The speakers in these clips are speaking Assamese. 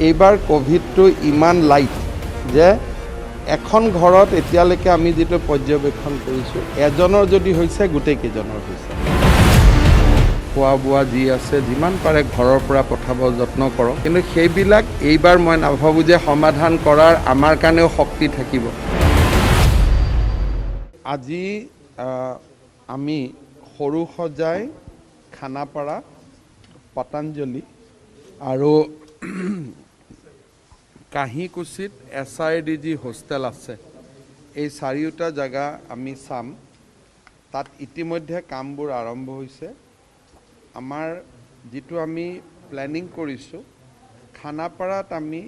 এইবাৰ কোভিডটো ইমান লাইট যে এখন ঘৰত এতিয়ালৈকে আমি যেটো পৰ্যবেক্ষণ কৰিছো এজনৰ যদি হৈছে গোটেই কেজনৰ হৈছে খোৱা বোৱা যি আছে যিমান পাৰে ঘৰৰ পৰা পঠাব যত্ন কৰক কিন্তু সেইবিলাক এইবাৰ মই নাভাবো যে সমাধান কৰাৰ আমাৰ কাৰণেও শক্তি থাকিব আজি আমি সৰু সজাই খানাপাৰা পতঞ্জলি আৰু কাহিকুছিত SIDG হোষ্টেল আছে এই চাৰিটা জায়গা আমি চাম তাত ইতিমধ্যে কামবোৰ আৰম্ভ হৈছে আমাৰ যেটো আমি প্ল্যানিং কৰিছো খানাপাৰাত আমি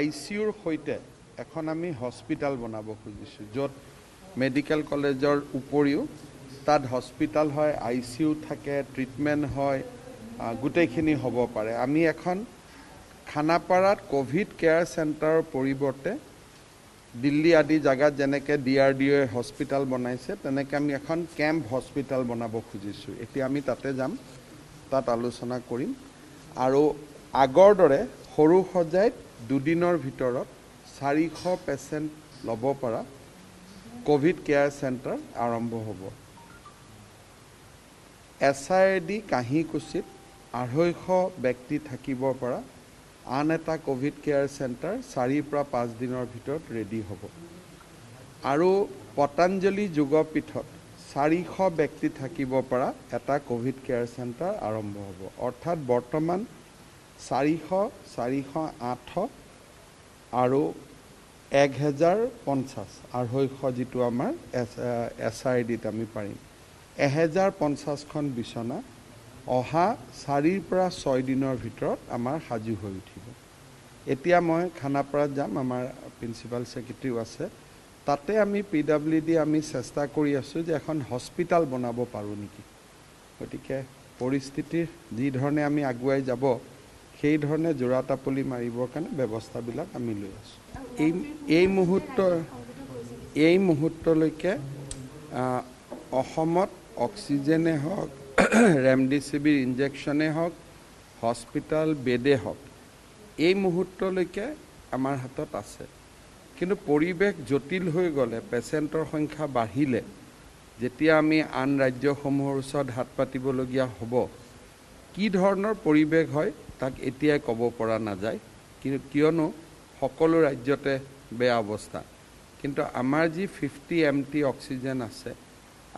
ICUৰ সৈতে এখন আমি হস্পিটাল বনাব খুজিছো যত মেডিকেল কলেজৰ উপৰিও তাত হস্পিটাল হয় ICU থাকে ট্ৰিটমেন্ট হয় গুটেইখিনি হ'ব পাৰে আমি এখন খানাপাৰাত কোভিড কেয়াৰ সেন্টাৰৰ পৰিৱৰ্তে দিল্লী আদি জায়গাত যেনেকে DRDO হস্পিটাল বনাইছে তেনেকে আমি এখন ক্যাম্প হস্পিটাল বনাব খুজিছো এতিয়া আমি তাতে যাম তাত আলোচনা কৰিম আৰু আগৰ দৰে সৰু সজাইত দুদিনৰ ভিতৰত 400 পেশেন্ট লব পৰা কোভিড কেয়াৰ সেন্টাৰ আৰম্ভ হ'ব SID কাহিকুছিত 250 ব্যক্তি থাকিব পৰা আন এটা কোভিড কেয়াৰ সেন্টাৰ 4 পৰা 5 দিনৰ ভিতৰত ৰেডি হ'ব আৰু পতঞ্জলি যোগপীঠত 400 ব্যক্তি থাকিব পৰা এটা কোভিড কেয়াৰ সেন্টাৰ আৰম্ভ হ'ব অৰ্থাৎ বৰ্তমান 400 408 আৰু 1050 250 যেটো আমাৰ SID ত আমি পাৰিম 1050 খন বিছনা অহা 4 পৰা 6 দিনৰ ভিতৰত আমাৰ হাজু হৈ উঠিব এতিয়া মই খানাপাৰাত যাম আমাৰ প্ৰিন্সিপাল সেক্ৰেটাৰীও আছে তাতে আমি PWD আমি চেষ্টা কৰি আছো যে এখন হস্পিটাল বনাব পাৰো নেকি গতিকে পৰিস্থিতিৰ যি ধৰণে আমি আগুৱাই যাব সেই ধৰণে জোৰাটাপলি মাৰিবৰ কাৰণে ব্যৱস্থাবিলাক আমি লৈ আছো এই মুহূৰ্তলৈকে অসমত অক্সিজেনে হওক ৰেমডিচিভিৰ ইনজেকশনে হওক হস্পিটাল বেডে হওক এই মুহূৰ্তলৈকে আমাৰ হাতত আছে কিন্তু পৰিবেশ জটিল হৈ গলে পেশেন্টৰ সংখ্যা বাঢ়িলে যেতিয়া আমি আন ৰাজ্যসমূহৰ ওচৰত হাত পাতিবলগীয়া হ'ব কি ধৰণৰ পৰিবেশ হয় তাক এতিয়াই ক'ব পৰা নাযায় কিন্তু কিয়নো সকলো ৰাজ্যতে বেয়া অৱস্থা কিন্তু আমাৰ যি 50 MT অক্সিজেন আছে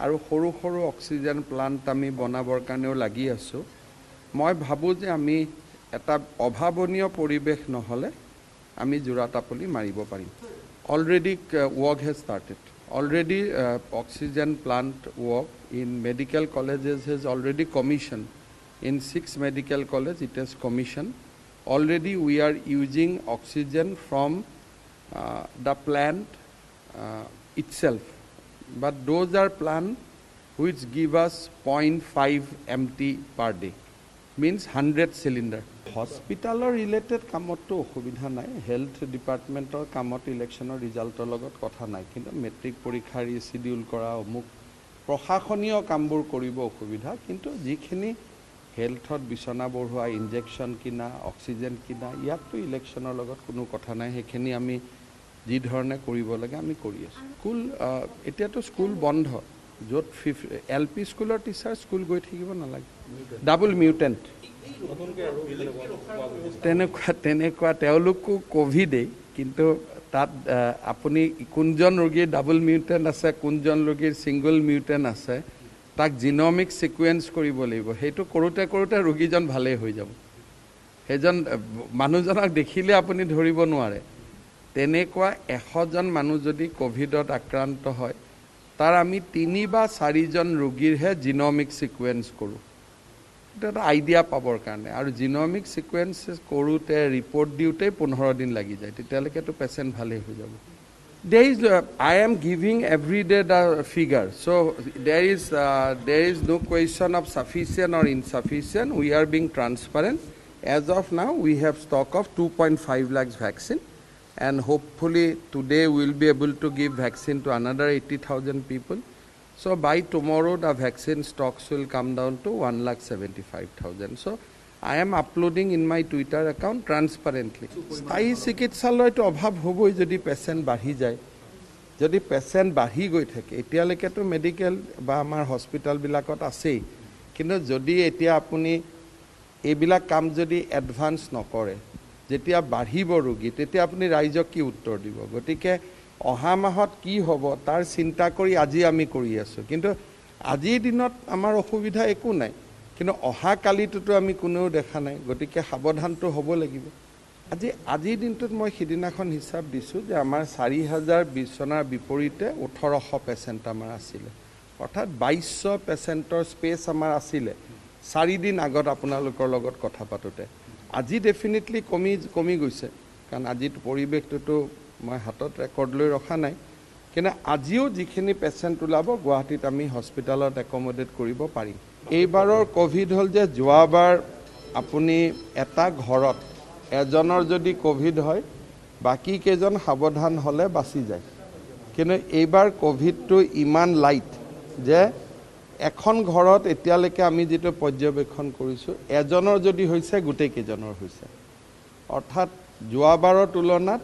আৰু সৰু সৰু অক্সিজেন প্লান্ট আমি বনাবৰ কাৰণেও লাগি আছো মই ভাবো যে আমি এটা অভাৱনীয় পৰিবেশ নহলে আমি জোৰাটাপলি মাৰিব পাৰিম already work has started already oxygen plant work in medical colleges has already commissioned in 6 medical college it has commissioned already we are using oxygen from the plant itself but those are plants which give us 0.5 MT per day means 100 cylinder hospital related kamotto অসুবিধা নাই health departmentor kamot electioner resultor লগত কথা নাই কিন্তু মেট্ৰিক পৰীক্ষাৰ শিডিউল কৰা অমুক প্ৰশাসনীয় কামবোৰ কৰিব অসুবিধা কিন্তু যিখিনি হেলথত বিছনা বঢ়োৱা ইনজেকশন কিনা অক্সিজেন কিনা ইয়াতটো ইলেকশনৰ লগত কোনো কথা নাই হেখিনি আমি যি ধৰণে কৰিব লাগে আমি কৰি আছো স্কুল এতিয়াতো স্কুল বন্ধ যত LP স্কুলৰ টিচাৰ স্কুল গৈ থাকিব নালাগে ডাবল মিউটেন্ট তেনেকুৱা তেওঁলোকো কোভিডে কিন্তু তাত আপুনি কোনজন ৰোগীৰ ডাবল মিউটেন্ট আছে কোনজন ৰোগীৰ সিঙ্গল মিউটেন্ট আছে তাক জিনোমিক সিকুৱেন্স কৰিব লাগিব হেতু কৰোতে কৰোতে ৰোগীজন ভালে হৈ যাব হেজন মানুহজনক দেখিলে আপুনি ধৰিব নোৱাৰে তেনেকুৱা 100 জন মানুহ যদি কোভিডত আক্ৰান্ত হয় তাৰ আমি 3 বা 4 জন ৰোগীৰহে জিনোমিক সিকুৱেন্স কৰো এটা আইডিয়া পাবৰ কাৰণে আৰু জিনোমিক সিকুৱেন্স কৰোতে ৰিপৰ্ট দিওতে 15 দিন লাগি যায় তেতিয়ালৈকে তো পেশেন্ট ভালে হৈ যাব I am giving every day the figure so there is no question of sufficient or insufficient we are being transparent as of now we have stock of 2.5 lakhs vaccine and hopefully today we will be able to give vaccine to another 80,000 people so by tomorrow the vaccine stocks will come down to 1,75,000 so I am uploading in my Twitter account transparently. স্থায়ী চিকিৎসালয়টো অভাৱ হ'বই যদি পেচেণ্ট বাঢ়ি যায়। যদি পেচেণ্ট বাঢ়ি গৈ থাকে, এতিয়ালৈকেতো মেডিকেল বা আমাৰ হস্পিটেলবিলাকত আছেই, কিন্তু যদি এতিয়া আপুনি এইবিলাক কাম যদি এডভান্স নকৰে, যেতিয়া বাঢ়িব ৰোগী, তেতিয়া আপুনি ৰাইজক কি উত্তৰ দিব? গতিকে অহা মাহত কি হ'ব তাৰ চিন্তা কৰি আজি আমি কৰি আছোঁ, কিন্তু আজিৰ দিনত আমাৰ অসুবিধা একো নাই, কিন্তু অহা কালিটোতো আমি কোনেও দেখা নাই, গতিকে সাৱধানটো হ'ব লাগিব। আজিৰ দিনটোত মই সিদিনাখন হিচাপ দিছোঁ যে আমাৰ 4000 বিচনাৰ বিপৰীতে 1800 পেচেণ্ট আমাৰ আছিলে, অৰ্থাৎ 2200 পেচেণ্টৰ স্পেচ আমাৰ আছিলে 4 দিন আগত আপোনালোকৰ লগত কথা পাতোঁতে। আজি ডেফিনেটলি কমি গৈছে, কাৰণ আজিৰ পৰিৱেশটোতো মই হাতত ৰেকৰ্ড লৈ ৰখা নাই, কিন্তু আজিও যিখিনি পেচেণ্ট ওলাব গুৱাহাটীত আমি হস্পিটেলত একমডেট কৰিব পাৰিম। এইবাৰৰ ক'ভিড হ'ল যে যোৱাবাৰ আপুনি এটা ঘৰত এজনৰ যদি ক'ভিড হয়, বাকী কেইজন সাৱধান হ'লে বাচি যায়, কিন্তু এইবাৰ ক'ভিডটো ইমান লাইট যে এখন ঘৰত এতিয়ালৈকে আমি যিটো পৰ্যবেক্ষণ কৰিছোঁ, এজনৰ যদি হৈছে গোটেইকেইজনৰ হৈছে, অৰ্থাৎ যোৱাবাৰৰ তুলনাত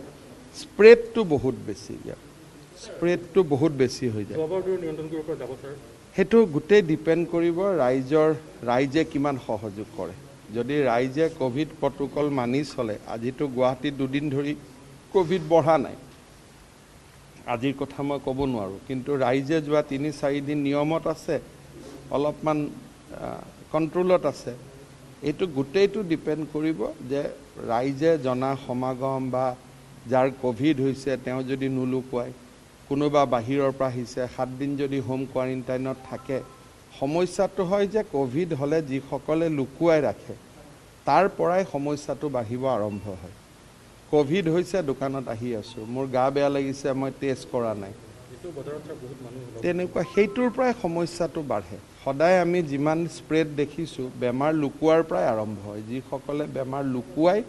স্প্ৰেডটো বহুত বেছি, স্প্ৰেডটো বহুত বেছি হৈ যায়। সেইটো গোটেই ডিপেণ্ড কৰিব ৰাইজে কিমান সহযোগ কৰে। যদি ৰাইজে ক'ভিড প্ৰট'কল মানি চলে, আজিতো গুৱাহাটীত 2 দিন ধৰি ক'ভিড বঢ়া নাই, আজিৰ কথা মই ক'ব নোৱাৰোঁ, কিন্তু ৰাইজে যোৱা 3-4 দিন নিয়মত আছে, অলপমান কণ্ট্ৰলত আছে। এইটো গোটেইটো ডিপেণ্ড কৰিব যে ৰাইজে জনা সমাগম বা যাৰ ক'ভিড হৈছে তেওঁ যদি নুলুকুৱায়, কোনোবা বাহিৰৰ পৰা আহিছে 7 দিন যদি হোম কোৱাৰেণ্টাইনত থাকে, সমস্যাটো হয় যে ক'ভিড হ'লে যিসকলে লুকুৱাই ৰাখে তাৰ পৰাই সমস্যাটো বাঢ়িব আৰম্ভ হয়। ক'ভিড হৈছে, দোকানত আহি আছোঁ, মোৰ গা বেয়া লাগিছে, মই টেষ্ট কৰা নাই, তেনেকুৱা সেইটোৰ পৰাই সমস্যাটো বাঢ়ে। সদায় আমি যিমান স্প্ৰেড দেখিছোঁ বেমাৰ লুকুৱাৰ পৰাই আৰম্ভ হয়, যিসকলে বেমাৰ লুকুৱাই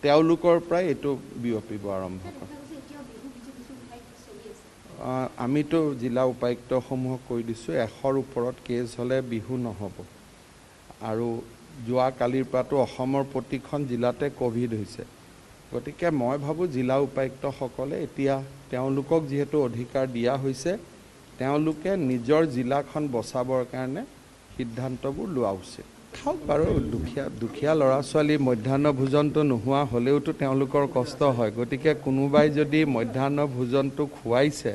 তেওঁলোকৰ পৰাই এইটো বিয়পিব আৰম্ভ কৰে। আমিতো জিলা উপায়ুক্তসমূহক কৈ দিছোঁ 100ৰ ওপৰত কেছ হ'লে বিহু নহ'ব, আৰু যোৱা কালিৰ পৰাতো অসমৰ প্ৰতিখন জিলাতে ক'ভিড হৈছে, গতিকে মই ভাবোঁ জিলা উপায়ুক্তসকলে এতিয়া তেওঁলোকক যিহেতু অধিকাৰ দিয়া হৈছে, তেওঁলোকে নিজৰ জিলাখন বচাবৰ কাৰণে সিদ্ধান্তবোৰ লোৱা উচিত। খাওক বাৰু, দুখীয়া ল'ৰা ছোৱালী মধ্যাহ্ন ভোজনটো নোহোৱা হ'লেওতো তেওঁলোকৰ কষ্ট হয়, গতিকে কোনোবাই যদি মধ্যাহ্ন ভোজনটো খুৱাইছে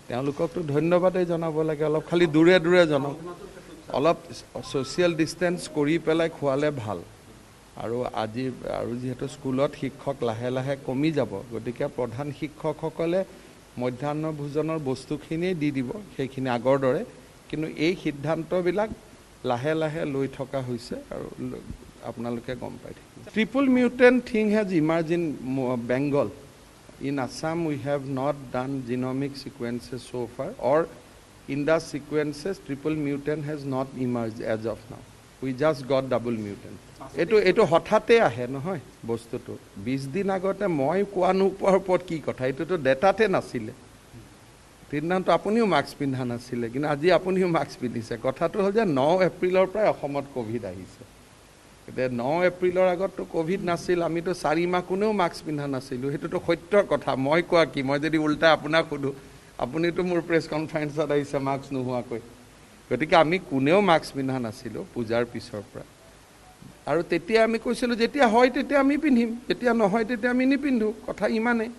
তেওঁলোককতো ধন্যবাদেই জনাব লাগে, অলপ খালি দূৰে দূৰে জনাওক, অলপ ছ'চিয়েল ডিষ্টেঞ্চ কৰি পেলাই খোৱালে ভাল। আৰু যিহেতু স্কুলত শিক্ষক লাহে লাহে কমি যাব, গতিকে প্ৰধান শিক্ষকসকলে মধ্যাহ্ন ভোজনৰ বস্তুখিনিয়ে দি দিব, সেইখিনি আগৰ দৰে, কিন্তু এই সিদ্ধান্তবিলাক লাহে লাহে লৈ থকা হৈছে আৰু আপোনালোকে গম পাই থাকিব। Triple mutant thing has emerge in Bengal. In Assam, we have not done genomic sequences so far, or in the sequences, triple mutant has not emerged as of now. We just got double mutant. Eto hotate ahe nohoy bostuto. 20 din agote moi koa nopoar opor ki kotha, eto to datate nasile. Tinanto apuniu mask pindha nasile, kintu aji apuniu mask pindhise. Kothato hol je 9 এপ্ৰিলৰ পৰা অসমত কোভিড আহিছে। এতিয়া 9 এপ্ৰিলৰ আগততো ক'ভিড নাছিল, আমিতো 4 মাহ কোনেও মাস্ক পিন্ধা নাছিলোঁ, সেইটোতো সত্যৰ কথা। মই কোৱা কি, মই যদি উল্টা আপোনাক সোধোঁ, আপুনিতো মোৰ প্ৰেছ কনফাৰেন্সত আহিছে মাস্ক নোহোৱাকৈ, গতিকে আমি কোনেও মাস্ক পিন্ধা নাছিলোঁ পূজাৰ পিছৰ পৰা। আৰু তেতিয়া আমি কৈছিলোঁ যেতিয়া হয় তেতিয়া আমি পিন্ধিম, যেতিয়া নহয় তেতিয়া আমি নিপিন্ধোঁ, কথা ইমানেই।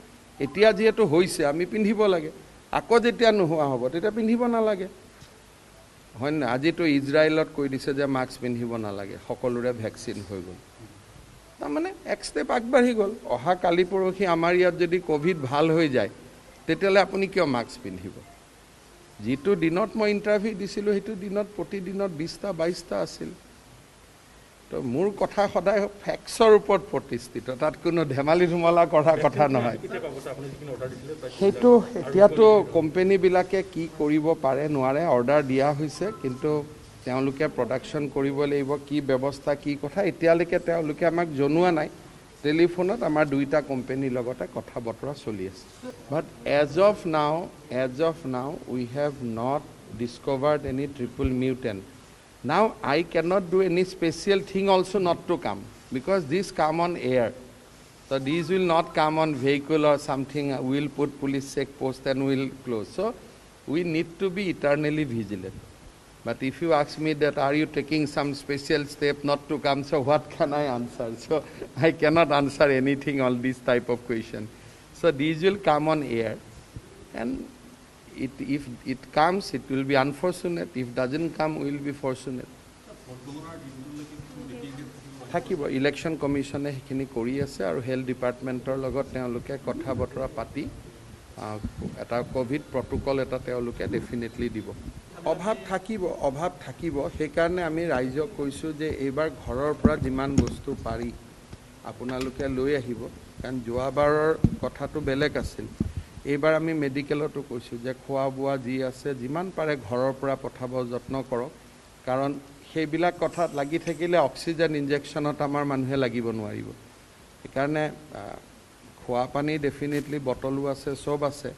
এতিয়া যিহেতু হৈছে আমি পিন্ধিব লাগে, আকৌ যেতিয়া নোহোৱা হ'ব তেতিয়া পিন্ধিব নালাগে, হয় না? আজিতো ইজৰাইলত কৈ দিছে যে মাস্ক পিন্ধিব নালাগে, সকলোৰে ভেকচিন হৈ গ'ল, তাৰমানে এক ষ্টেপ আগবাঢ়ি গ'ল। অহা কালি পৰহি আমাৰ ইয়াত যদি ক'ভিড ভাল হৈ যায়, তেতিয়াহ'লে আপুনি কিয় মাস্ক পিন্ধিব? যিটো দিনত মই ইণ্টাৰভিউ দিছিলোঁ সেইটো দিনত প্ৰতিদিনত 20টা-22টা আছিল। তো মোৰ কথা সদায় ফেক্টছৰ ওপৰত প্ৰতিষ্ঠিত, তাত কোনো ধেমালি ধুমলা কৰাৰ কথা নহয়। সেইটো এতিয়াতো কোম্পানীবিলাকে কি কৰিব পাৰে নোৱাৰে, অৰ্ডাৰ দিয়া হৈছে, কিন্তু তেওঁলোকে প্ৰডাকশ্যন কৰিব লাগিব, কি ব্যৱস্থা কি কথা এতিয়ালৈকে তেওঁলোকে আমাক জনোৱা নাই। টেলিফোনত আমাৰ 2টা কোম্পানীৰ লগতে কথা বতৰা চলি আছে। বাট as of now we have not discovered any triple mutant Now I cannot do any special thing also not to come, because these come on air. So these will not come on vehicle or something. We'll put police check post and we'll close. So we need to be eternally vigilant. But if you ask me that are you taking some special step not to come, so what can I answer? So I cannot answer anything on this type of question. So these will come on air, and if it comes, it will be unfortunate. If doesn't come, we will be fortunate. থাকিব ইলেকশ্যন কমিশ্যনে সেইখিনি কৰি আছে আৰু হেল্থ ডিপাৰ্টমেণ্টৰ লগত তেওঁলোকে কথা বতৰা পাতি এটা কোভিড প্ৰটোকল এটা তেওঁলোকে ডেফিনেটলি দিব। অভাৱ থাকিব সেইকাৰণে আমি ৰাইজক কৈছোঁ যে এইবাৰ ঘৰৰ পৰা যিমান বস্তু পাৰি আপোনালোকে লৈ আহিব, কাৰণ যোৱাবাৰৰ কথাটো বেলেগ আছিল। এইবাৰ আমি মেডিকেলতো কৈছোঁ যে খোৱা বোৱা যি আছে যিমান পাৰে ঘৰৰ পৰা পঠাব যত্ন কৰক, কাৰণ সেইবিলাক কথাত লাগি থাকিলে অক্সিজেন ইনজেকশ্যনত আমাৰ মানুহে লাগিব নোৱাৰিব। সেইকাৰণে খোৱা পানী ডেফিনেটলি বটলো আছে, চব আছে।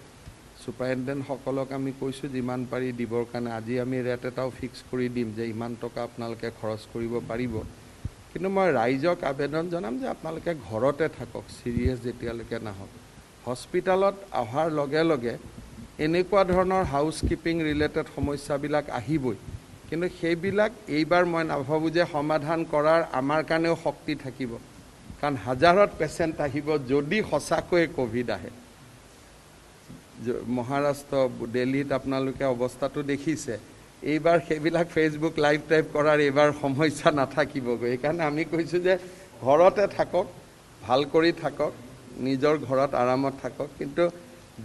ছুপাৰিনটেণ্ডেণ্টসকলক আমি কৈছোঁ যিমান পাৰি দিবৰ কাৰণে। আজি আমি ৰেট এটাও ফিক্স কৰি দিম যে ইমান টকা আপোনালোকে খৰচ কৰিব পাৰিব। কিন্তু মই ৰাইজক আবেদন জনাম যে আপোনালোকে ঘৰতে থাকক, চিৰিয়াছ যেতিয়ালৈকে নাহক। হস্পিটেলত অহাৰ লগে লগে এনেকুৱা ধৰণৰ হাউচ কিপিং ৰিলেটেড সমস্যাবিলাক আহিবই, কিন্তু সেইবিলাক এইবাৰ মই নাভাবোঁ যে সমাধান কৰাৰ আমাৰ কাৰণেও শক্তি থাকিব, কাৰণ হাজাৰত পেচেণ্ট আহিব যদি সঁচাকৈয়ে ক'ভিড আহে। মহাৰাষ্ট্ৰ, দিল্লীত আপোনালোকে অৱস্থাটো দেখিছে। এইবাৰ সেইবিলাক ফেচবুক লাইভ টাইপ কৰাৰ এইবাৰ সমস্যা নাথাকিবগৈ। সেইকাৰণে আমি কৈছোঁ যে ঘৰতে থাকক, ভাল কৰি থাকক, নিজৰ ঘৰত আৰামত থাকক। কিন্তু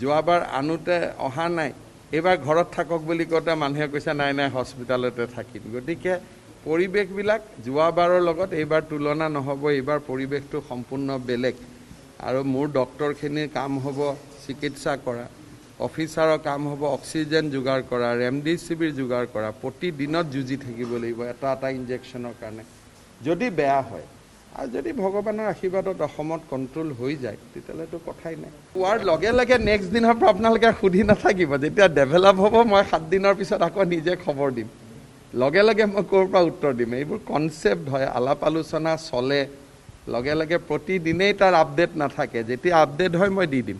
যোৱাবাৰ আনোতে অহা নাই, এইবাৰ ঘৰত থাকক বুলি কওঁতে মানুহে কৈছে নাই নাই হস্পিটেলতে থাকিম। গতিকে পৰিৱেশবিলাক যোৱাবাৰৰ লগত এইবাৰ তুলনা নহ'ব। এইবাৰ পৰিৱেশটো সম্পূৰ্ণ বেলেগ, আৰু মোৰ ডক্টৰখিনিৰ কাম হ'ব চিকিৎসা কৰা, অফিচাৰৰ কাম হ'ব অক্সিজেন যোগাৰ কৰা, ৰেমডিচিভিৰ যোগাৰ কৰা। প্ৰতিদিনত যুঁজি থাকিব লাগিব এটা এটা ইনজেকশ্যনৰ কাৰণে। যদি বেয়া হয় আৰু যদি ভগৱানৰ আশীৰ্বাদত অসমত কণ্ট্ৰল হৈ যায় তেতিয়াহ'লেতো কথাই নাই। পোৱাৰ লগে লগে নেক্সট দিনৰ পৰা আপোনালোকে সুধি নাথাকিব। যেতিয়া ডেভেলপ হ'ব মই 7 দিনৰ পিছত আকৌ নিজে খবৰ দিম, লগে লগে মই ক'ৰ পৰা উত্তৰ দিম। এইবোৰ কনচেপ্ট হয়, আলাপ আলোচনা চলে, লগে লগে প্ৰতিদিনেই তাৰ আপডেট নাথাকে। যেতিয়া আপডেট হয় মই দি দিম।